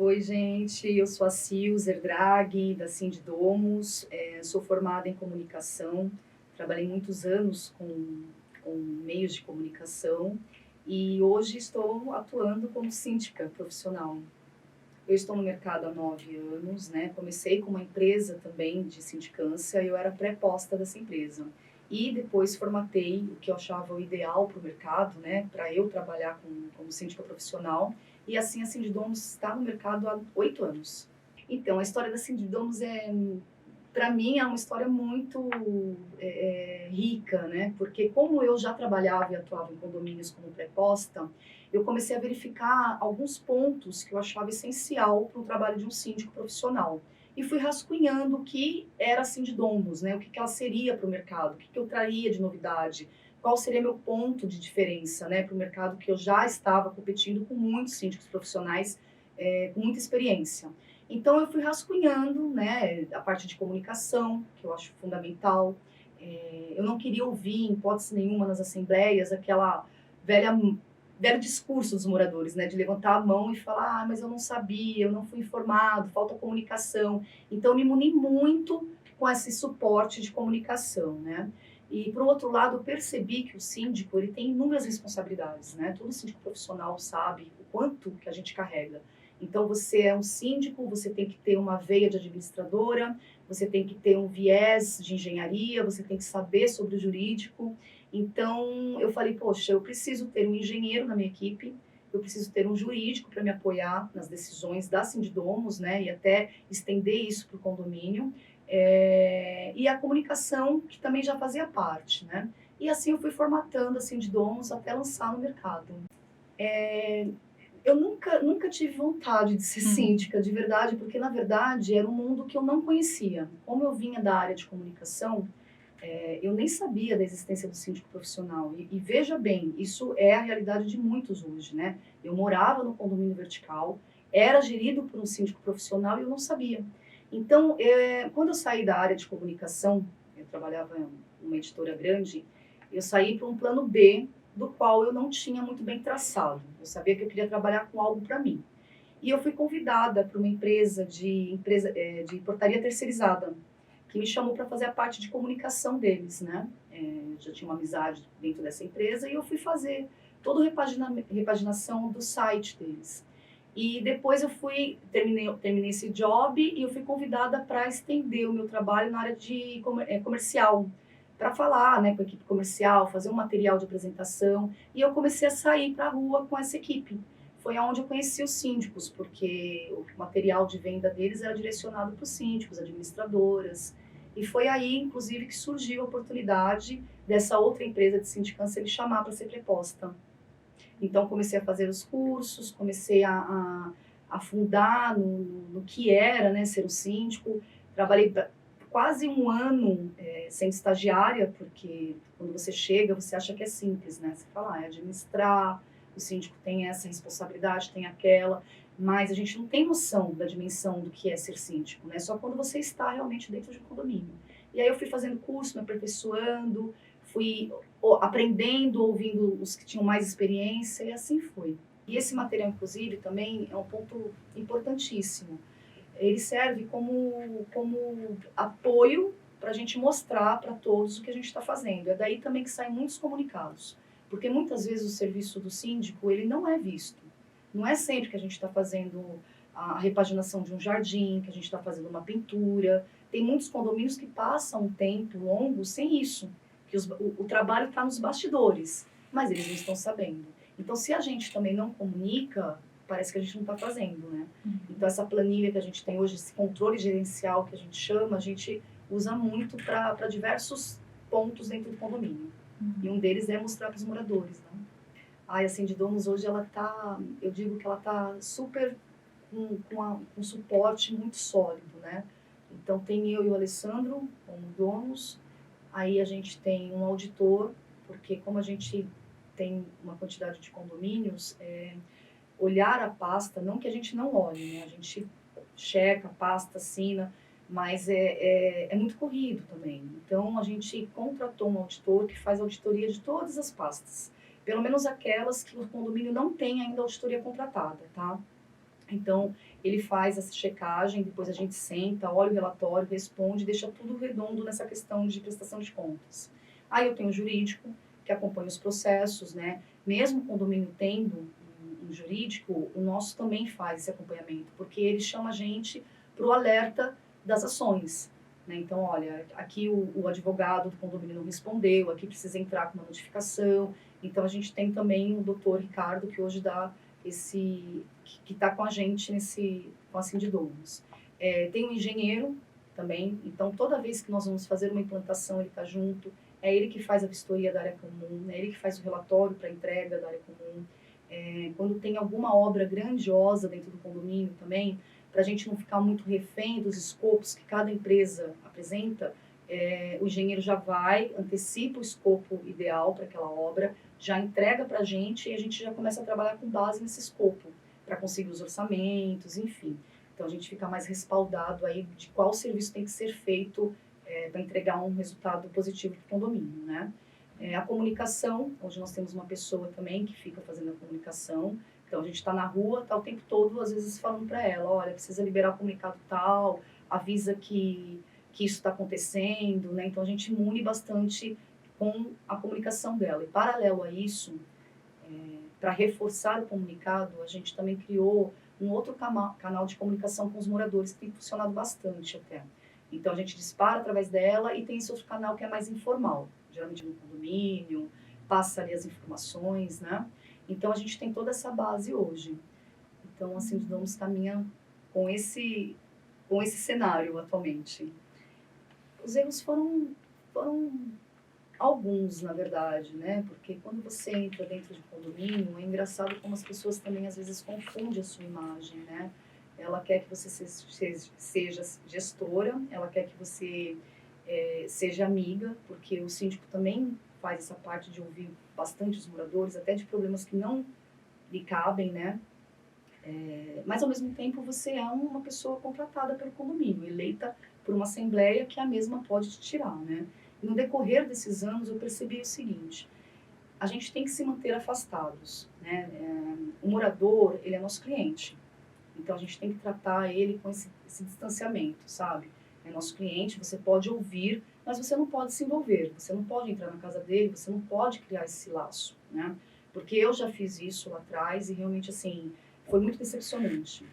Oi, gente, eu sou a Sil Zerdrag, da Sindidomos, sou formada em comunicação, trabalhei muitos anos com meios de comunicação e hoje estou atuando como síndica profissional. Eu estou no mercado há 9 anos, né? Comecei com uma empresa também de sindicância, eu era pré-posta dessa empresa. E depois formatei o que eu achava o ideal para o mercado, né? Para eu trabalhar como síndica profissional. E assim a Sindidomos está no mercado há 8 anos. Então, a história da Sindidomos para mim, é uma história muito rica, né? Porque como eu já trabalhava e atuava em condomínios como pré-posta, eu comecei a verificar alguns pontos que eu achava essencial para o trabalho de um síndico profissional. E fui rascunhando o que era a Sindidomos, né? O que ela seria para o mercado, o que eu traria de novidade, qual seria meu ponto de diferença, né, para o mercado que eu já estava competindo com muitos síndicos profissionais com muita experiência. Então eu fui rascunhando, né, a parte de comunicação, que eu acho fundamental. Eu não queria ouvir, em hipótese nenhuma, nas assembleias, aquela velha velho discurso dos moradores, né, de levantar a mão e falar, ah, mas eu não sabia, eu não fui informado, falta comunicação. Então, eu me muni muito com esse suporte de comunicação, né. E, por outro lado, eu percebi que o síndico, ele tem inúmeras responsabilidades, né, todo síndico profissional sabe o quanto que a gente carrega. Então, você é um síndico, você tem que ter uma veia de administradora, você tem que ter um viés de engenharia, você tem que saber sobre o jurídico. Então, eu falei, poxa, eu preciso ter um engenheiro na minha equipe, eu preciso ter um jurídico para me apoiar nas decisões da Sindidomos, né, e até estender isso para o condomínio, e a comunicação, que também já fazia parte, né. E assim eu fui formatando a Sindidomos até lançar no mercado. Eu nunca tive vontade de ser síndica, de verdade, porque na verdade era um mundo que eu não conhecia. Como eu vinha da área de comunicação, eu nem sabia da existência do síndico profissional. E veja bem, isso é a realidade de muitos hoje, né? Eu morava no condomínio vertical, era gerido por um síndico profissional e eu não sabia. Então, quando eu saí da área de comunicação, eu trabalhava em uma editora grande, eu saí para um plano B, do qual eu não tinha muito bem traçado. Eu sabia que eu queria trabalhar com algo para mim. E eu fui convidada para uma de portaria terceirizada, que me chamou para fazer a parte de comunicação deles, né? Já tinha uma amizade dentro dessa empresa e eu fui fazer toda a repaginação do site deles. E depois terminei esse job e eu fui convidada para estender o meu trabalho na área de comercial, para falar, né, com a equipe comercial, fazer um material de apresentação. E eu comecei a sair para a rua com essa equipe. Foi aonde eu conheci os síndicos, porque o material de venda deles era direcionado para os síndicos, administradoras. E foi aí, inclusive, que surgiu a oportunidade dessa outra empresa de sindicância me chamar para ser preposta. Então, comecei a fazer os cursos, comecei a fundar no que era, né, ser um síndico. Trabalhei quase um ano sendo estagiária, porque quando você chega, você acha que é simples, né? Você fala, é administrar, o síndico tem essa responsabilidade, tem aquela, mas a gente não tem noção da dimensão do que é ser síndico, né? Só quando você está realmente dentro de um condomínio. E aí eu fui fazendo curso, me aperfeiçoando, fui aprendendo, ouvindo os que tinham mais experiência, e assim foi. E esse material, inclusive, também é um ponto importantíssimo. Ele serve como apoio para a gente mostrar para todos o que a gente está fazendo. É daí também que saem muitos comunicados, porque muitas vezes o serviço do síndico ele não é visto. Não é sempre que a gente está fazendo a repaginação de um jardim, que a gente está fazendo uma pintura. Tem muitos condomínios que passam um tempo longo sem isso, que o trabalho está nos bastidores, mas eles não estão sabendo. Então, se a gente também não comunica, parece que a gente não está fazendo, né? Então, essa planilha que a gente tem hoje, esse controle gerencial que a gente chama, a gente usa muito para diversos pontos dentro do condomínio. E um deles é mostrar para os moradores, né? A Sindidomos hoje, ela tá, eu digo que ela tá super com um suporte muito sólido, né? Então, tem eu e o Alessandro como donos, aí a gente tem um auditor, porque como a gente tem uma quantidade de condomínios, olhar a pasta, não que a gente não olhe, né? A gente checa a pasta, assina, mas é muito corrido também. Então, a gente contratou um auditor que faz auditoria de todas as pastas, pelo menos aquelas que o condomínio não tem ainda auditoria contratada, tá? Então, ele faz essa checagem, depois a gente senta, olha o relatório, responde, deixa tudo redondo nessa questão de prestação de contas. Aí eu tenho o jurídico, que acompanha os processos, né? Mesmo o condomínio tendo um jurídico, o nosso também faz esse acompanhamento, porque ele chama a gente para o alerta das ações. Né? Então, olha, aqui o advogado do condomínio não respondeu, aqui precisa entrar com uma notificação. Então, a gente tem também o doutor Ricardo, que hoje dá esse que está com a gente com a Sindidomos. Tem um engenheiro também, então toda vez que nós vamos fazer uma implantação, ele está junto, é ele que faz a vistoria da área comum, é ele que faz o relatório para entrega da área comum. Quando tem alguma obra grandiosa dentro do condomínio também, para a gente não ficar muito refém dos escopos que cada empresa apresenta, o engenheiro já vai, antecipa o escopo ideal para aquela obra, já entrega para a gente e a gente já começa a trabalhar com base nesse escopo, para conseguir os orçamentos, enfim. Então, a gente fica mais respaldado aí de qual serviço tem que ser feito para entregar um resultado positivo para o condomínio, né? A comunicação, onde nós temos uma pessoa também que fica fazendo a comunicação. Então, a gente está na rua, está o tempo todo, às vezes, falando para ela, olha, precisa liberar o comunicado tal, avisa que isso está acontecendo, né? Então, a gente imune bastante com a comunicação dela. E, paralelo a isso, para reforçar o comunicado, a gente também criou um outro canal de comunicação com os moradores, que tem funcionado bastante até. Então, a gente dispara através dela e tem esse outro canal que é mais informal, geralmente no condomínio, passa ali as informações, né? Então, a gente tem toda essa base hoje. Então, assim, digamos, caminha com esse cenário atualmente. Os erros foram alguns, na verdade, né? Porque quando você entra dentro de condomínio, é engraçado como as pessoas também às vezes confundem a sua imagem, né? Ela quer que você seja gestora, ela quer que você seja amiga, porque o síndico também faz essa parte de ouvir bastante os moradores, até de problemas que não lhe cabem, né? Mas, ao mesmo tempo, você é uma pessoa contratada pelo condomínio, eleita por uma assembleia que a mesma pode te tirar, né? E no decorrer desses anos, eu percebi o seguinte, a gente tem que se manter afastados, né? O morador, ele é nosso cliente, então a gente tem que tratar ele com esse distanciamento, sabe? É nosso cliente, você pode ouvir, mas você não pode se envolver, você não pode entrar na casa dele, você não pode criar esse laço, né? Porque eu já fiz isso lá atrás e realmente, assim, foi muito decepcionante.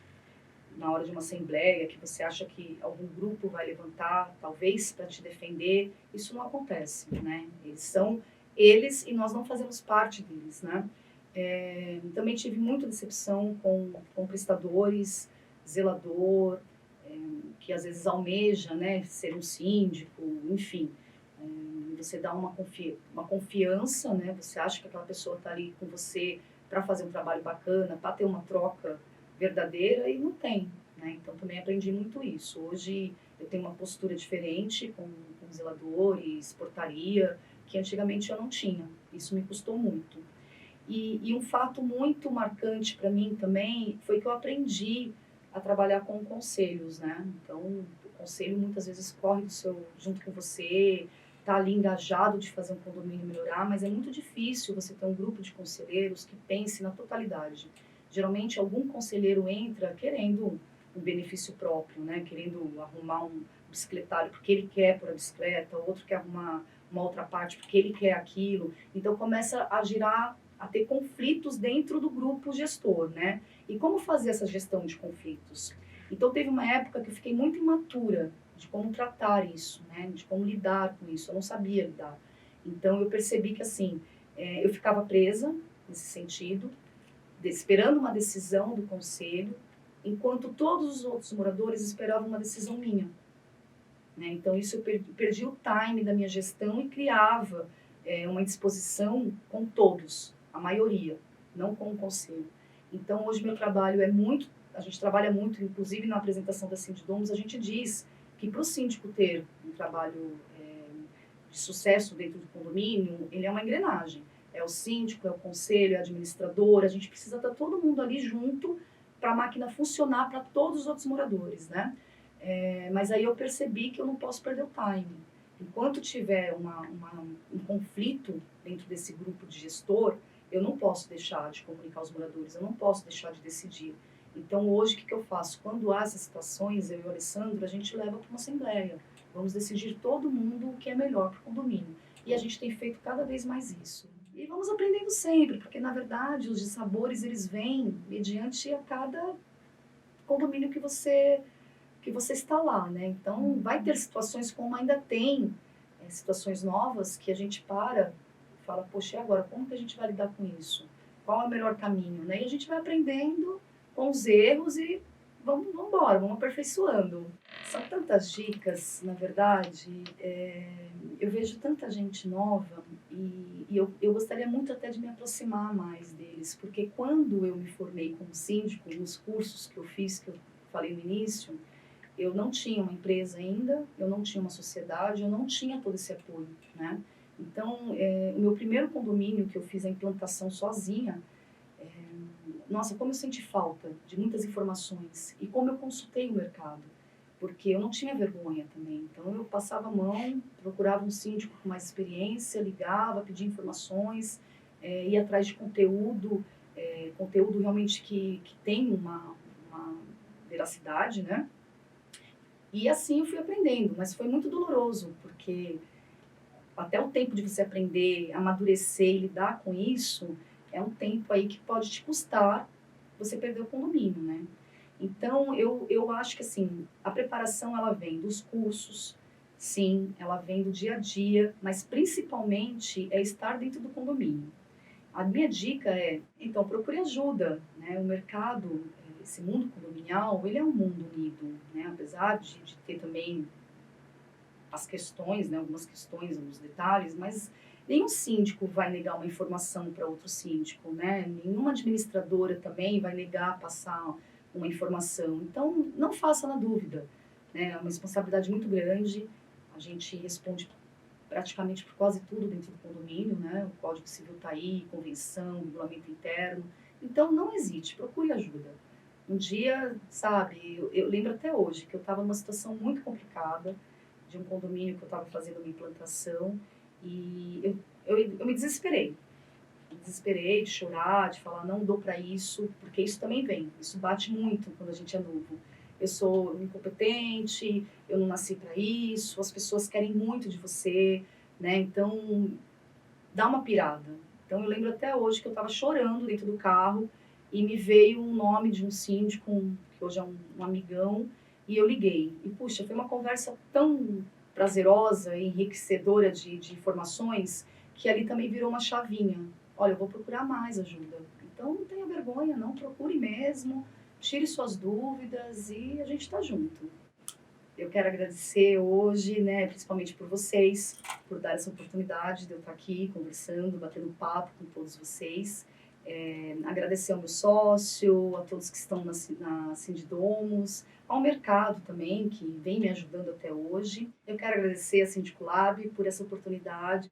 Na hora de uma assembleia, que você acha que algum grupo vai levantar, talvez para te defender, isso não acontece, né? Eles são eles e nós não fazemos parte deles, né? Também tive muita decepção com prestadores, zelador, que às vezes almeja, né, ser um síndico, enfim. Você dá uma confiança, né? Você acha que aquela pessoa está ali com você para fazer um trabalho bacana, para ter uma troca verdadeira e não tem, né? Então também aprendi muito isso. Hoje eu tenho uma postura diferente com zeladores, portaria, que antigamente eu não tinha. Isso me custou muito. E um fato muito marcante para mim também foi que eu aprendi a trabalhar com conselhos, né? Então, o conselho muitas vezes corre junto com você, tá ali engajado de fazer um condomínio melhorar, mas é muito difícil você ter um grupo de conselheiros que pense na totalidade. Geralmente, algum conselheiro entra querendo um benefício próprio, né? Querendo arrumar um bicicletário porque ele quer pôr a bicicleta, outro quer arrumar uma outra parte porque ele quer aquilo. Então, começa a girar a ter conflitos dentro do grupo gestor, né? E como fazer essa gestão de conflitos? Então, teve uma época que eu fiquei muito imatura de como tratar isso, né? De como lidar com isso. Eu não sabia lidar. Então, eu percebi que, assim, eu ficava presa nesse sentido, esperando uma decisão do conselho, enquanto todos os outros moradores esperavam uma decisão minha. Né? Então, isso eu perdi o time da minha gestão e criava uma indisposição com todos, a maioria, não com o conselho. Então, hoje meu trabalho a gente trabalha muito, inclusive na apresentação da Sindidomos, a gente diz que para o síndico ter um trabalho de sucesso dentro do condomínio, ele é uma engrenagem. É o síndico, é o conselho, é a administradora, a gente precisa estar todo mundo ali junto para a máquina funcionar para todos os outros moradores, né? Mas aí eu percebi que eu não posso perder o time. Enquanto tiver um conflito dentro desse grupo de gestor, eu não posso deixar de comunicar aos moradores, eu não posso deixar de decidir. Então, hoje, o que eu faço? Quando há essas situações, eu e o Alessandro, a gente leva para uma assembleia. Vamos decidir todo mundo o que é melhor para o condomínio. E a gente tem feito cada vez mais isso. E vamos aprendendo sempre, porque, na verdade, os dissabores, eles vêm mediante a cada condomínio que você está lá, né? Então, vai ter situações como ainda tem situações novas que a gente para e fala, poxa, e agora? Como que a gente vai lidar com isso? Qual é o melhor caminho, né? E a gente vai aprendendo com os erros e vamos embora, vamos aperfeiçoando. São tantas dicas, na verdade, eu vejo tanta gente nova e eu gostaria muito até de me aproximar mais deles, porque quando eu me formei como síndico, nos cursos que eu fiz, que eu falei no início, eu não tinha uma empresa ainda, eu não tinha uma sociedade, eu não tinha todo esse apoio, né? Então, o meu primeiro condomínio que eu fiz a implantação sozinha, nossa, como eu senti falta de muitas informações e como eu consultei o mercado, porque eu não tinha vergonha também. Então, eu passava a mão, procurava um síndico com mais experiência, ligava, pedia informações, ia atrás de conteúdo, conteúdo realmente que tem uma veracidade, né? E assim eu fui aprendendo, mas foi muito doloroso, porque até o tempo de você aprender, amadurecer e lidar com isso, é um tempo aí que pode te custar você perder o condomínio, né? Então, eu acho que, assim, a preparação, ela vem dos cursos, sim, ela vem do dia a dia, mas principalmente é estar dentro do condomínio. A minha dica é, então, procure ajuda, né? O mercado, esse mundo condominial, ele é um mundo unido, né? Apesar de ter também as questões, né? Algumas questões, alguns detalhes, mas nenhum síndico vai negar uma informação para outro síndico, né? Nenhuma administradora também vai negar passar uma informação. Então, não faça na dúvida, né? É uma responsabilidade muito grande. A gente responde praticamente por quase tudo dentro do condomínio, né? O Código Civil está aí, convenção, regulamento interno. Então, não hesite, procure ajuda. Um dia, sabe, eu lembro até hoje que eu estava numa situação muito complicada, de um condomínio que eu estava fazendo uma implantação, e eu me desesperei. Me desesperei de chorar, de falar, não dou para isso, porque isso também vem, isso bate muito quando a gente é novo. Eu sou incompetente, eu não nasci para isso, as pessoas querem muito de você, né? Então, dá uma pirada. Então, eu lembro até hoje que eu estava chorando dentro do carro e me veio um nome de um síndico, que hoje é um amigão, e eu liguei. E, puxa, foi uma conversa tão prazerosa e enriquecedora de informações que ali também virou uma chavinha. Olha, eu vou procurar mais ajuda. Então, não tenha vergonha, não, procure mesmo, tire suas dúvidas e a gente está junto. Eu quero agradecer hoje, né, principalmente por vocês, por dar essa oportunidade de eu estar aqui conversando, batendo papo com todos vocês. Agradecer ao meu sócio, a todos que estão na Sindidomos, ao mercado também, que vem me ajudando até hoje. Eu quero agradecer a Sindicolab por essa oportunidade.